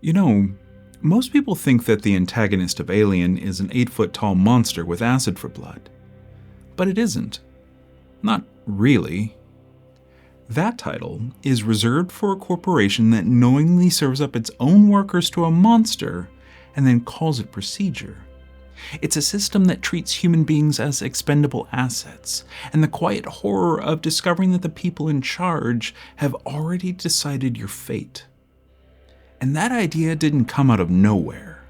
You know, most people think that the antagonist of Alien is an 8-foot tall monster with acid for blood. But it isn't. Not really. That title is reserved for a corporation that knowingly serves up its own workers to a monster and then calls it procedure. It's a system that treats human beings as expendable assets, and the quiet horror of discovering that the people in charge have already decided your fate. And that idea didn't come out of nowhere.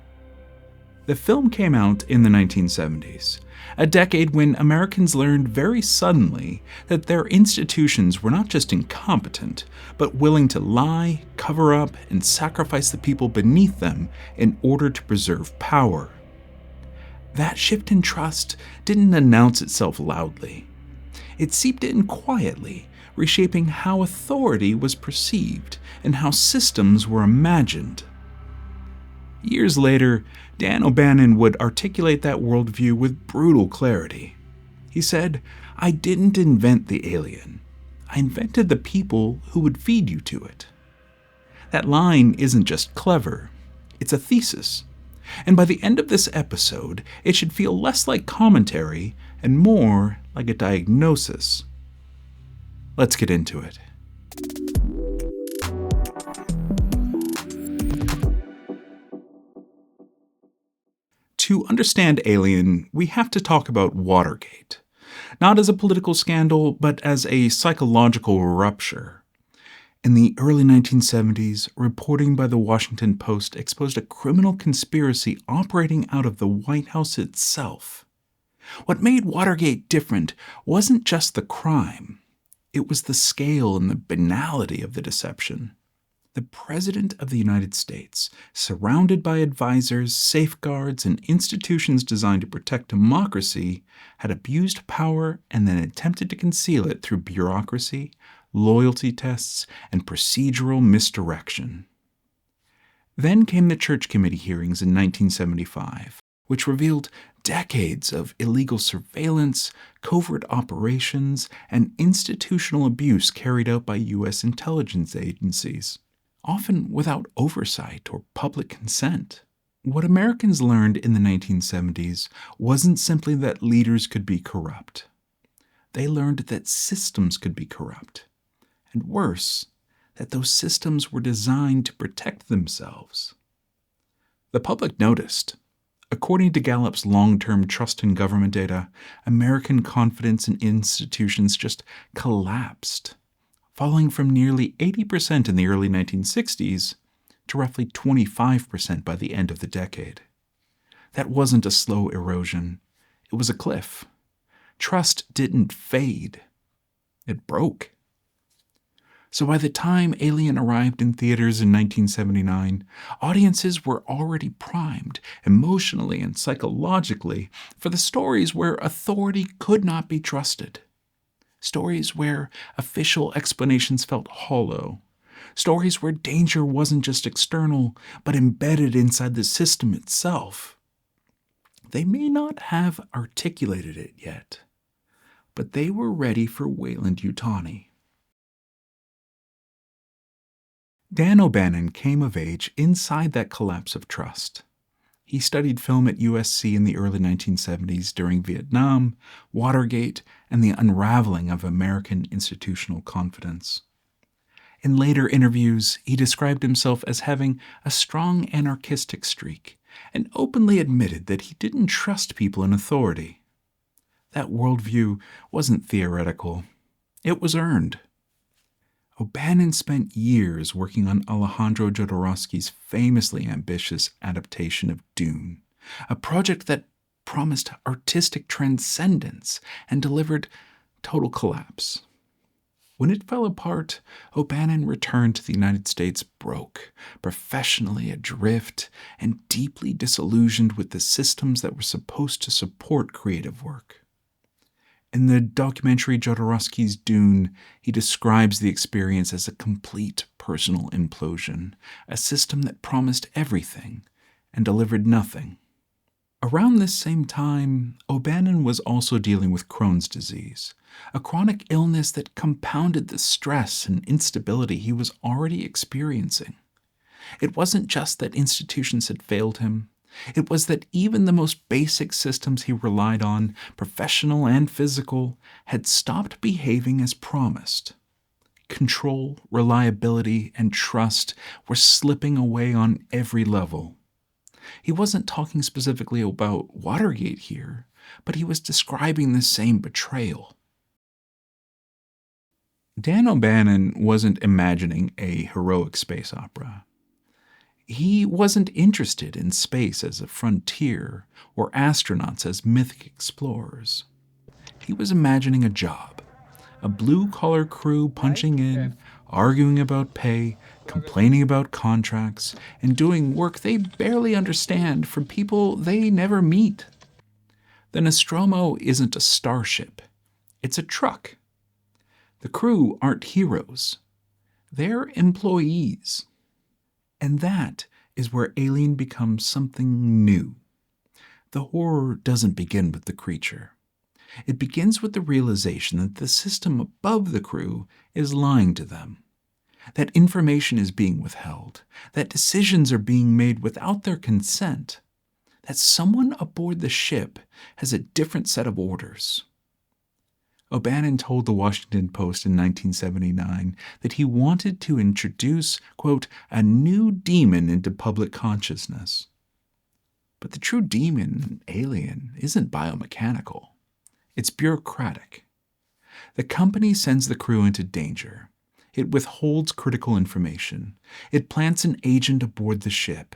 The film came out in the 1970s, a decade when Americans learned very suddenly that their institutions were not just incompetent, but willing to lie, cover up, and sacrifice the people beneath them in order to preserve power. That shift in trust didn't announce itself loudly. It seeped in quietly, reshaping how authority was perceived and how systems were imagined. Years later, Dan O'Bannon would articulate that worldview with brutal clarity. He said, "I didn't invent the alien. I invented the people who would feed you to it." That line isn't just clever, it's a thesis. And by the end of this episode, it should feel less like commentary and more like a diagnosis. Let's get into it. To understand Alien, we have to talk about Watergate. Not as a political scandal, but as a psychological rupture. In the early 1970s, reporting by the Washington Post exposed a criminal conspiracy operating out of the White House itself. What made Watergate different wasn't just the crime. It was the scale and the banality of the deception. The President of the United States, surrounded by advisors, safeguards, and institutions designed to protect democracy, had abused power and then attempted to conceal it through bureaucracy, loyalty tests, and procedural misdirection. Then came the Church Committee hearings in 1975, which revealed decades of illegal surveillance, covert operations, and institutional abuse carried out by U.S. intelligence agencies, often without oversight or public consent. What Americans learned in the 1970s wasn't simply that leaders could be corrupt. They learned that systems could be corrupt. And worse, that those systems were designed to protect themselves. The public noticed. According to Gallup's long-term trust in government data, American confidence in institutions just collapsed, falling from nearly 80% in the early 1960s to roughly 25% by the end of the decade. That wasn't a slow erosion. It was a cliff. Trust didn't fade. It broke. So by the time Alien arrived in theaters in 1979, audiences were already primed, emotionally and psychologically, for the stories where authority could not be trusted. Stories where official explanations felt hollow. Stories where danger wasn't just external, but embedded inside the system itself. They may not have articulated it yet, but they were ready for Weyland-Yutani. Dan O'Bannon came of age inside that collapse of trust. He studied film at USC in the early 1970s during Vietnam, Watergate, and the unraveling of American institutional confidence. In later interviews, he described himself as having a strong anarchistic streak and openly admitted that he didn't trust people in authority. That worldview wasn't theoretical. It was earned. O'Bannon spent years working on Alejandro Jodorowsky's famously ambitious adaptation of Dune, a project that promised artistic transcendence and delivered total collapse. When it fell apart, O'Bannon returned to the United States broke, professionally adrift, and deeply disillusioned with the systems that were supposed to support creative work. In the documentary Jodorowsky's Dune, he describes the experience as a complete personal implosion, a system that promised everything and delivered nothing. Around this same time, O'Bannon was also dealing with Crohn's disease, a chronic illness that compounded the stress and instability he was already experiencing. It wasn't just that institutions had failed him. It was that even the most basic systems he relied on, professional and physical, had stopped behaving as promised. Control, reliability, and trust were slipping away on every level. He wasn't talking specifically about Watergate here, but he was describing the same betrayal. Dan O'Bannon wasn't imagining a heroic space opera. He wasn't interested in space as a frontier or astronauts as mythic explorers. He was imagining a job, a blue-collar crew punching in, arguing about pay, complaining about contracts, and doing work they barely understand from people they never meet. The Nostromo isn't a starship. It's a truck. The crew aren't heroes. They're employees. And that is where Alien becomes something new. The horror doesn't begin with the creature. It begins with the realization that the system above the crew is lying to them, that information is being withheld, that decisions are being made without their consent, that someone aboard the ship has a different set of orders. O'Bannon told the Washington Post in 1979 that he wanted to introduce, quote, a new demon into public consciousness. But the true demon, Alien, isn't biomechanical. It's bureaucratic. The company sends the crew into danger. It withholds critical information. It plants an agent aboard the ship.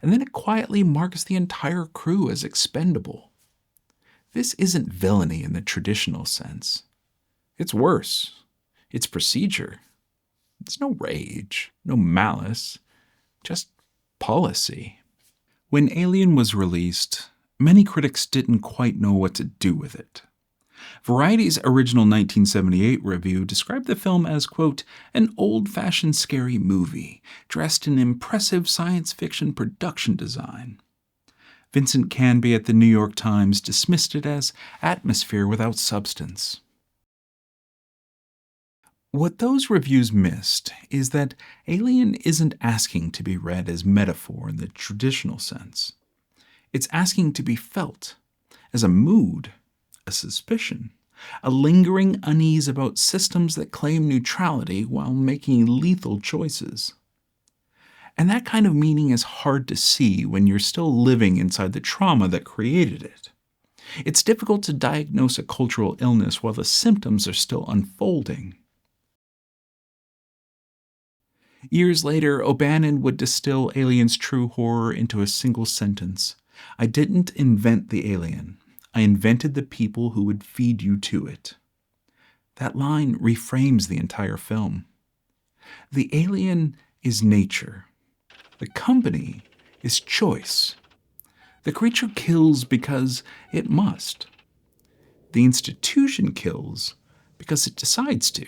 And then it quietly marks the entire crew as expendable. This isn't villainy in the traditional sense. It's worse. It's procedure. It's no rage, no malice, just policy. When Alien was released, many critics didn't quite know what to do with it. Variety's original 1978 review described the film as, quote, an old-fashioned scary movie dressed in impressive science fiction production design. Vincent Canby at the New York Times dismissed it as atmosphere without substance. What those reviews missed is that Alien isn't asking to be read as metaphor in the traditional sense. It's asking to be felt as a mood, a suspicion, a lingering unease about systems that claim neutrality while making lethal choices. And that kind of meaning is hard to see when you're still living inside the trauma that created it. It's difficult to diagnose a cultural illness while the symptoms are still unfolding. Years later, O'Bannon would distill Alien's true horror into a single sentence. I didn't invent the alien. I invented the people who would feed you to it. That line reframes the entire film. The alien is nature. The company is choice. The creature kills because it must. The institution kills because it decides to.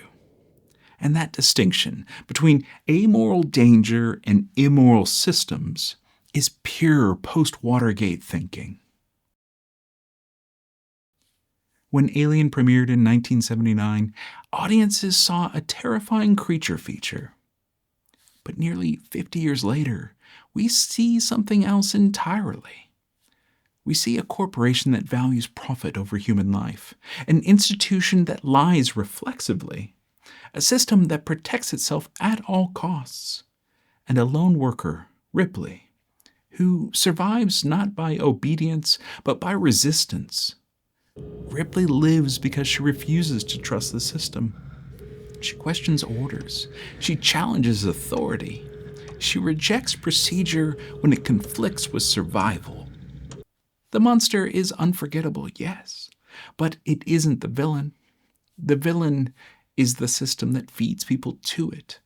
And that distinction between amoral danger and immoral systems is pure post-Watergate thinking. When Alien premiered in 1979, audiences saw a terrifying creature feature. But nearly 50 years later, we see something else entirely. We see a corporation that values profit over human life, an institution that lies reflexively, a system that protects itself at all costs, and a lone worker, Ripley, who survives not by obedience but by resistance. Ripley lives because she refuses to trust the system. She questions orders. She challenges authority. She rejects procedure when it conflicts with survival. The monster is unforgettable, yes, but it isn't the villain. The villain is the system that feeds people to it.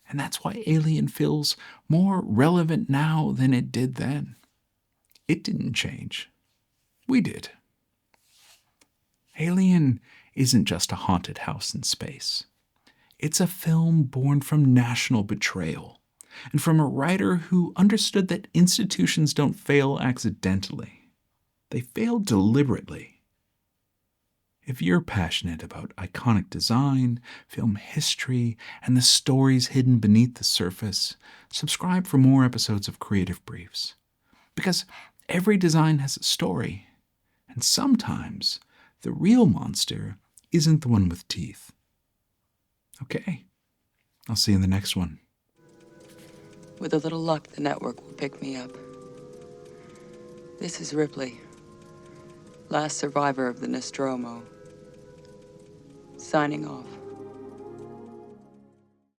And that's why Alien feels more relevant now than it did then. It didn't change. We did. Alien isn't just a haunted house in space. It's a film born from national betrayal and from a writer who understood that institutions don't fail accidentally. They fail deliberately. If you're passionate about iconic design, film history, and the stories hidden beneath the surface, subscribe for more episodes of Creative Briefs. Because every design has a story, and sometimes the real monster isn't the one with teeth. Okay, I'll see you in the next one. With a little luck, the network will pick me up. This is Ripley, last survivor of the Nostromo. Signing off.